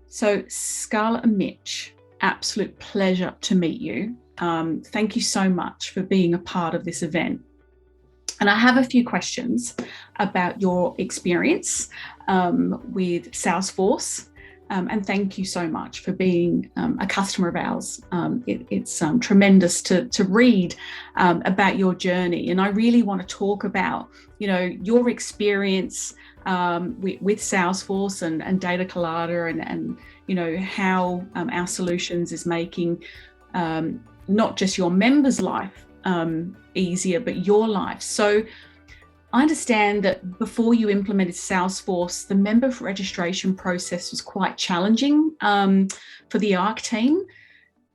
So Scarlett and Mitch, absolute pleasure to meet you. Thank you so much for being a part of this event. And I have a few questions about your experience with Salesforce. And thank you so much for being a customer of ours. It's tremendous to read about your journey. And I really want to talk about, your experience with Salesforce and Data Colada and how our solutions is making not just your members' life easier, but your life. So I understand that before you implemented Salesforce, the member registration process was quite challenging for the ARC team.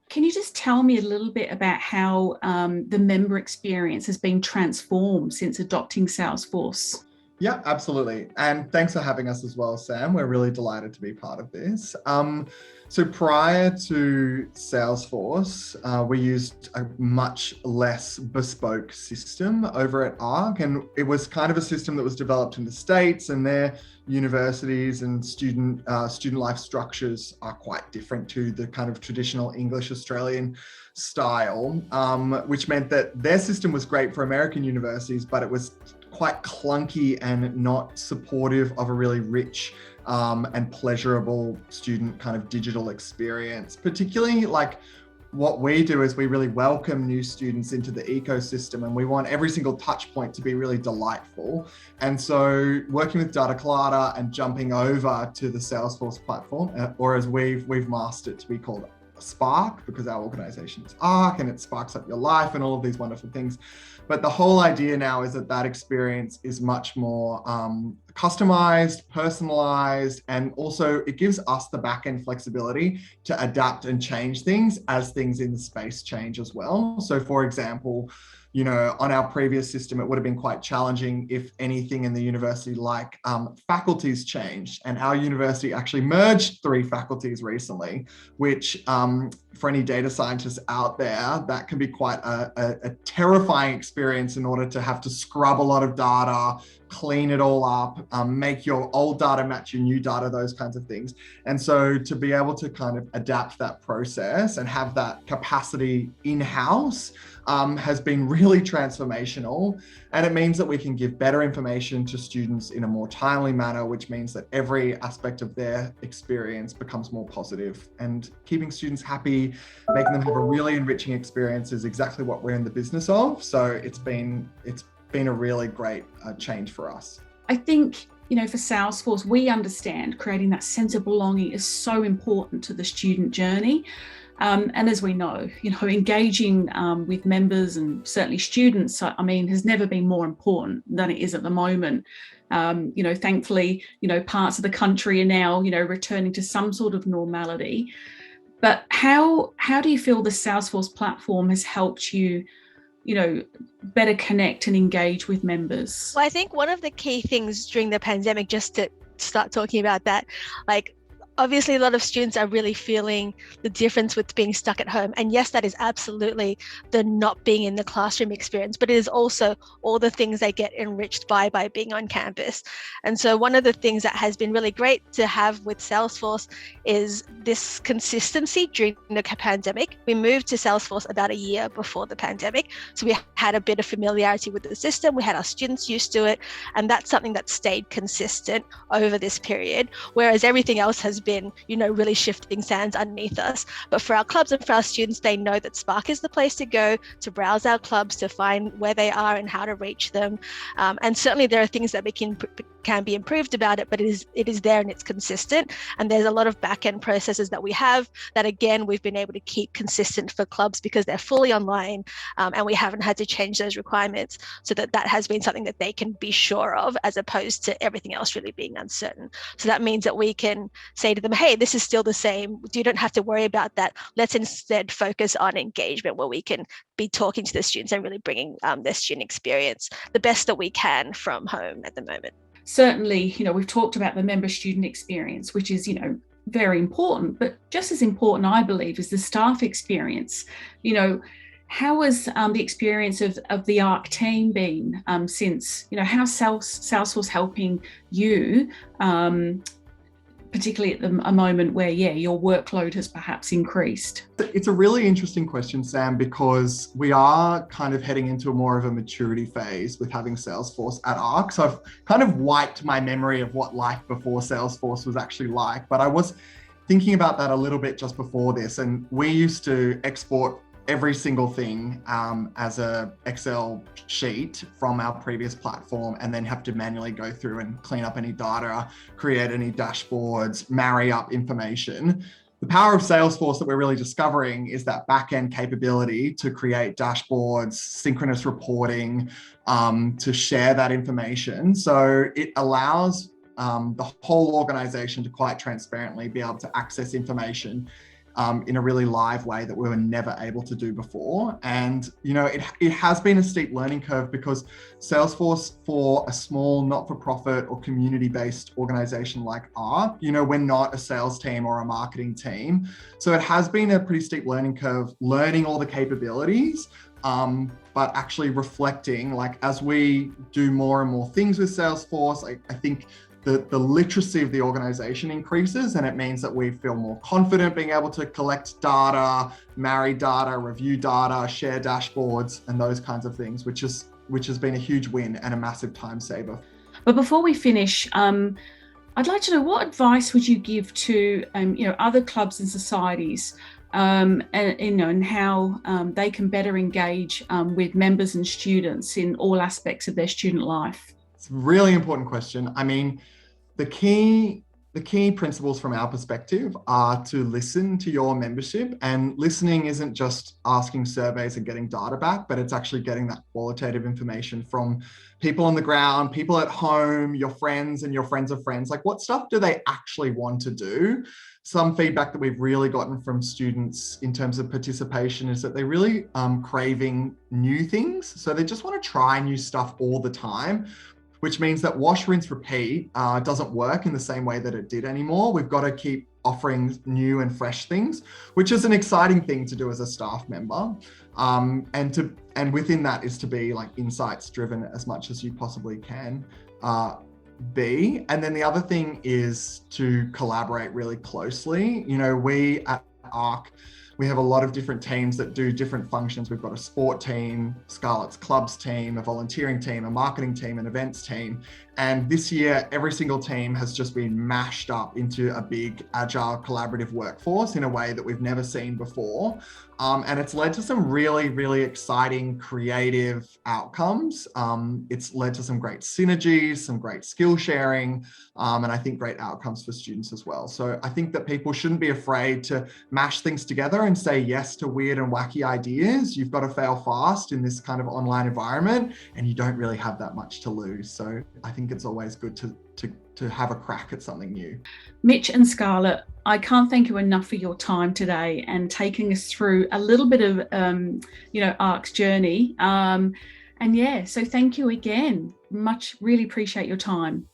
Can you just tell me a little bit about how the member experience has been transformed since adopting Salesforce? Yeah, absolutely. And thanks for having us as well, Sam. We're really delighted to be part of this. So prior to Salesforce, we used a much less bespoke system over at ARC. And it was kind of a system that was developed in the States, and their universities and student life structures are quite different to the kind of traditional English Australian style, which meant that their system was great for American universities, but it was quite clunky and not supportive of a really rich and pleasurable student kind of digital experience. Particularly, like, what we do is we really welcome new students into the ecosystem, and we want every single touch point to be really delightful. And so working with Data Colada and jumping over to the Salesforce platform, or as we've mastered to be called Spark, because our organization is ARC and it sparks up your life and all of these wonderful things. But the whole idea now is that experience is much more customized, personalized, and also it gives us the back-end flexibility to adapt and change things as things in the space change as well. So for example, on our previous system, it would have been quite challenging if anything in the university, like faculties changed. And our university actually merged 3 faculties recently, which for any data scientists out there, that can be quite a terrifying experience in order to have to scrub a lot of data, clean it all up, make your old data match your new data, those kinds of things. And so to be able to kind of adapt that process and have that capacity in-house has been really transformational. And it means that we can give better information to students in a more timely manner, which means that every aspect of their experience becomes more positive. And keeping students happy, making them have a really enriching experience is exactly what we're in the business of. So it's been a really great change for us. I think, for Salesforce, we understand creating that sense of belonging is so important to the student journey. And as we know, engaging with members and certainly students, has never been more important than it is at the moment. Thankfully, parts of the country are now, returning to some sort of normality. But how do you feel the Salesforce platform has helped you, better connect and engage with members? Well, I think one of the key things during the pandemic, just to start talking about that, obviously a lot of students are really feeling the difference with being stuck at home. And yes, that is absolutely the not being in the classroom experience, but it is also all the things they get enriched by being on campus. And so one of the things that has been really great to have with Salesforce is this consistency during the pandemic. We moved to Salesforce about a year before the pandemic. So we had a bit of familiarity with the system. We had our students used to it. And that's something that stayed consistent over this period, whereas everything else has been, really shifting sands underneath us. But for our clubs and for our students, they know that Spark is the place to go to browse our clubs, to find where they are and how to reach them. And certainly there are things that can be improved about it, but it is there and it's consistent. And there's a lot of back-end processes that we have that, again, we've been able to keep consistent for clubs because they're fully online, and we haven't had to change those requirements, so that has been something that they can be sure of, as opposed to everything else really being uncertain. So that means that we can say to them, hey, this is still the same. You don't have to worry about that. Let's instead focus on engagement, where we can be talking to the students and really bringing their student experience the best that we can from home at the moment. Certainly, we've talked about the member student experience, which is, very important, but just as important, I believe, is the staff experience. How has the experience of the ARC team been since, how Salesforce helping you particularly at a moment where, your workload has perhaps increased? It's a really interesting question, Sam, because we are kind of heading into more of a maturity phase with having Salesforce at ARC. So I've kind of wiped my memory of what life before Salesforce was actually like, but I was thinking about that a little bit just before this. And we used to export every single thing as a Excel sheet from our previous platform, and then have to manually go through and clean up any data, create any dashboards, marry up information. The power of Salesforce that we're really discovering is that back-end capability to create dashboards, synchronous reporting, to share that information. So it allows the whole organization to quite transparently be able to access information in a really live way that we were never able to do before. And, it has been a steep learning curve, because Salesforce, for a small not-for-profit or community-based organization like ARC, we're not a sales team or a marketing team. So it has been a pretty steep learning curve, learning all the capabilities, but actually reflecting, as we do more and more things with Salesforce, I think the literacy of the organization increases, and it means that we feel more confident being able to collect data, marry data, review data, share dashboards, and those kinds of things, which has been a huge win and a massive time saver. But before we finish, I'd like to know, what advice would you give to other clubs and societies, and how they can better engage with members and students in all aspects of their student life? It's a really important question. I mean, the key principles from our perspective are to listen to your membership, and listening isn't just asking surveys and getting data back, but it's actually getting that qualitative information from people on the ground, people at home, your friends and your friends of friends. What stuff do they actually want to do? Some feedback that we've really gotten from students in terms of participation is that they're really craving new things. So they just want to try new stuff all the time, which means that wash, rinse, repeat doesn't work in the same way that it did anymore. We've got to keep offering new and fresh things, which is an exciting thing to do as a staff member. And within that is to be insights driven as much as you possibly can be. And then the other thing is to collaborate really closely. We at ARC, we have a lot of different teams that do different functions. We've got a sport team, Scarlett's clubs team, a volunteering team, a marketing team, an events team. And this year, every single team has just been mashed up into a big, agile, collaborative workforce in a way that we've never seen before. And it's led to some really, really exciting, creative outcomes. It's led to some great synergies, some great skill sharing, and I think great outcomes for students as well. So I think that people shouldn't be afraid to mash things together and say yes to weird and wacky ideas. You've got to fail fast in this kind of online environment, and you don't really have that much to lose. So I think it's always good to have a crack at something new. Mitch and Scarlett, I can't thank you enough for your time today and taking us through a little bit of ARC's journey. So thank you again. Really appreciate your time.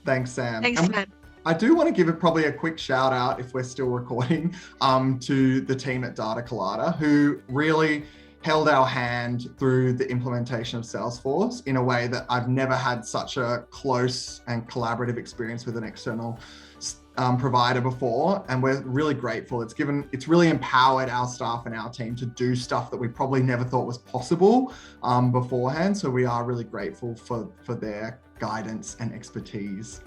Thanks, Sam. Thanks, Sam. I do want to give probably a quick shout out, if we're still recording, to the team at Data Collider, who really held our hand through the implementation of Salesforce in a way that I've never had such a close and collaborative experience with an external provider before. And we're really grateful. It's really empowered our staff and our team to do stuff that we probably never thought was possible beforehand. So we are really grateful for their guidance and expertise.